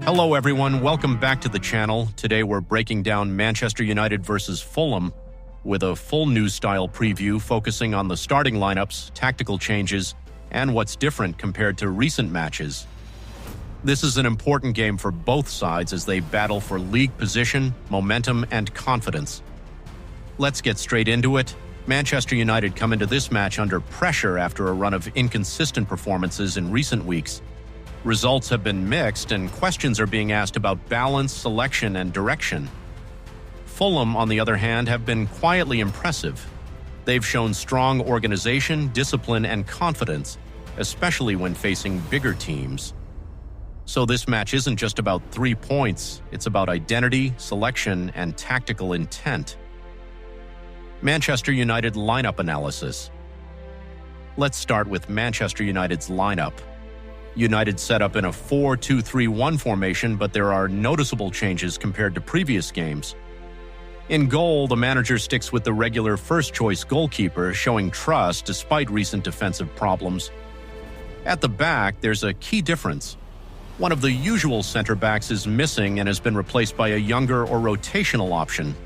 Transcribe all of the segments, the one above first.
Hello everyone, welcome back to the channel. Today we're breaking down Manchester United versus Fulham with a full news-style preview focusing on the starting lineups, tactical changes, and what's different compared to recent matches. This is an important game for both sides as they battle for league position, momentum, and confidence. Let's get straight into it. Manchester United come into this match under pressure after a run of inconsistent performances in recent weeks. Results have been mixed, and questions are being asked about balance, selection, and direction. Fulham, on the other hand, have been quietly impressive. They've shown strong organization, discipline, and confidence, especially when facing bigger teams. So this match isn't just about 3 points, it's about identity, selection, and tactical intent. Manchester United lineup analysis. Let's start with Manchester United's lineup. United set up in a 4-2-3-1 formation, but there are noticeable changes compared to previous games. In goal, the manager sticks with the regular first-choice goalkeeper, showing trust despite recent defensive problems. At the back, there's a key difference. One of the usual center-backs is missing and has been replaced by a younger or rotational option.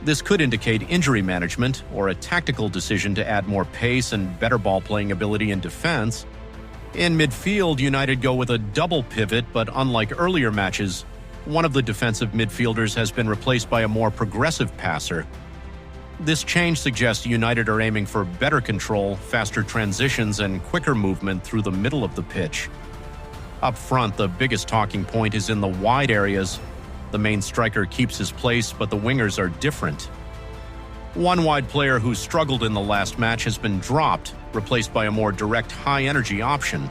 This could indicate injury management or a tactical decision to add more pace and better ball-playing ability in defense. In midfield, United go with a double pivot, but unlike earlier matches, one of the defensive midfielders has been replaced by a more progressive passer. This change suggests United are aiming for better control, faster transitions, and quicker movement through the middle of the pitch. Up front, the biggest talking point is in the wide areas. The main striker keeps his place, but the wingers are different. One wide player who struggled in the last match has been dropped, replaced by a more direct high-energy option.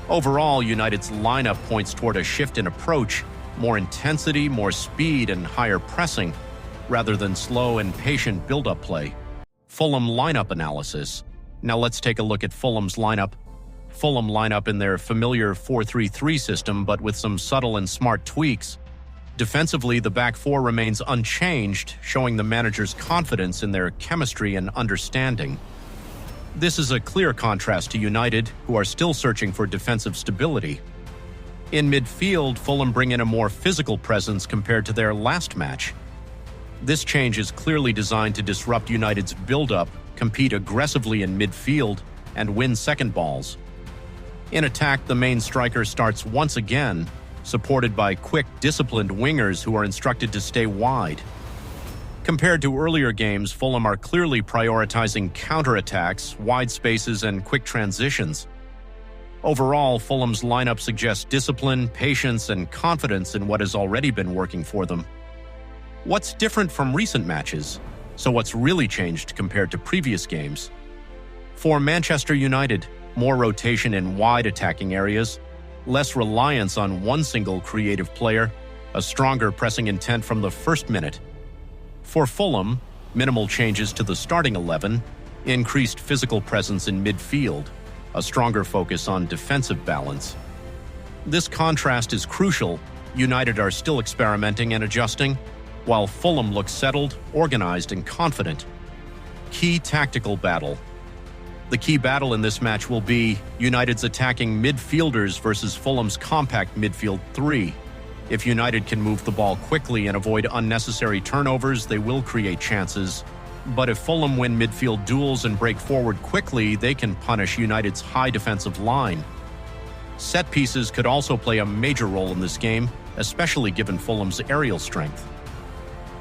Overall, United's lineup points toward a shift in approach, more intensity, more speed, and higher pressing, rather than slow and patient build-up play. Fulham lineup analysis. Now let's take a look at Fulham's lineup. Fulham line up in their familiar 4-3-3 system, but with some subtle and smart tweaks. Defensively, the back four remains unchanged, showing the manager's confidence in their chemistry and understanding. This is a clear contrast to United, who are still searching for defensive stability. In midfield, Fulham bring in a more physical presence compared to their last match. This change is clearly designed to disrupt United's build-up, compete aggressively in midfield, and win second balls. In attack, the main striker starts once again, supported by quick, disciplined wingers who are instructed to stay wide. Compared to earlier games, Fulham are clearly prioritizing counterattacks, wide spaces, and quick transitions. Overall, Fulham's lineup suggests discipline, patience, and confidence in what has already been working for them. What's different from recent matches? So what's really changed compared to previous games? For Manchester United, more rotation in wide attacking areas, less reliance on one single creative player, a stronger pressing intent from the first minute. For Fulham, minimal changes to the starting 11, increased physical presence in midfield, a stronger focus on defensive balance. This contrast is crucial. United are still experimenting and adjusting, while Fulham looks settled, organized, and confident. Key tactical battle. The key battle in this match will be United's attacking midfielders versus Fulham's compact midfield three. If United can move the ball quickly and avoid unnecessary turnovers, they will create chances. But if Fulham win midfield duels and break forward quickly, they can punish United's high defensive line. Set pieces could also play a major role in this game, especially given Fulham's aerial strength.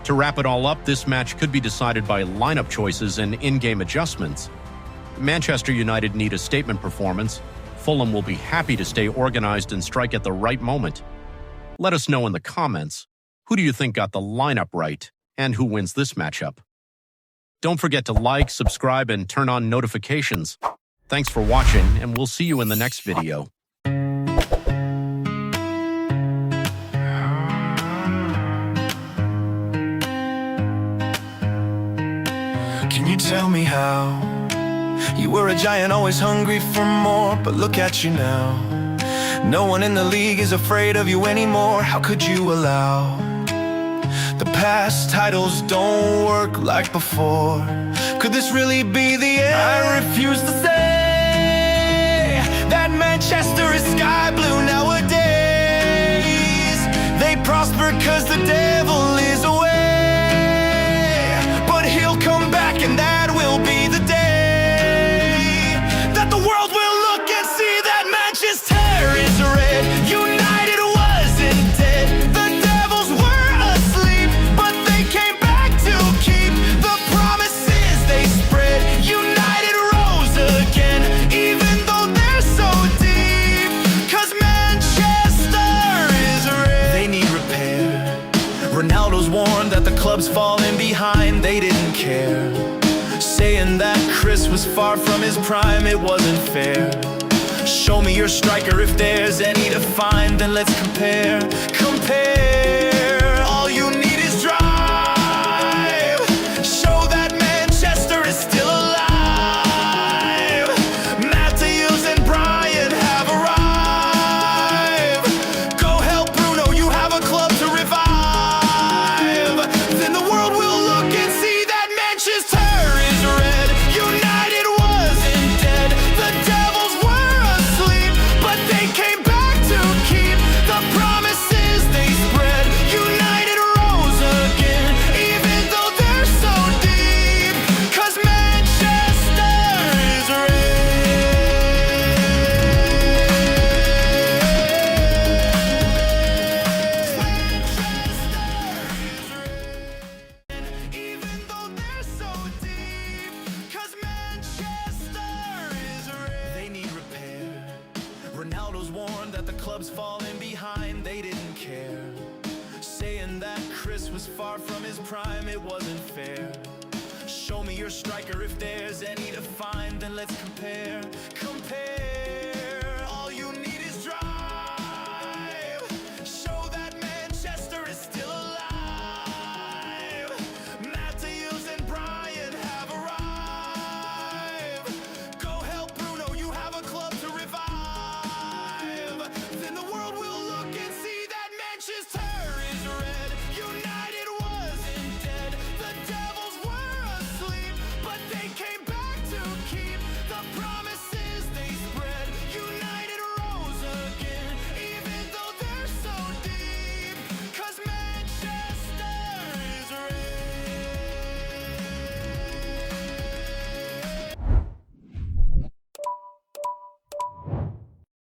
To wrap it all up, this match could be decided by lineup choices and in-game adjustments. Manchester United need a statement performance. Fulham will be happy to stay organized and strike at the right moment. Let us know in the comments, who do you think got the lineup right, and who wins this matchup? Don't forget to like, subscribe, and turn on notifications. Thanks for watching, and we'll see you in the next video. Can you tell me how? You were a giant, always hungry for more, but look at you now. No one in the league is afraid of you anymore. How could you allow the past titles don't work like before? Could this really be the end? I refuse to say that Manchester is sky blue nowadays. over 'cause the devil is away. But he'll come back and that will be the day that the world will look and see that Manchester is red. United wasn't dead. The devils were asleep, but they came back to keep the promises they spread. United rose again, even though they're so deep, 'cause Manchester is red. They need repair. Ronaldo's warned that the club's falling behind. They didn't care, saying that Chris was far from his prime. It wasn't fair. Show me your striker if there's any to find, then let's compare. Compare. All you need is drive. Show that Manchester is still alive. Matthews and Brian have arrived. Go help Bruno, you have a club to revive. Then the world will look and see that Manchester is red. United wasn't dead. The devils were asleep, but they came back to keep the promises they spread. United rose again, even though they're so deep, 'cause Manchester is red. Even though they're so deep, 'cause Manchester is red. They need repair. Ronaldo's warned that the club's falling behind. They didn't care, saying that Chris was far from his prime. It wasn't fair. Show me your striker if there's any to find, then let's compare.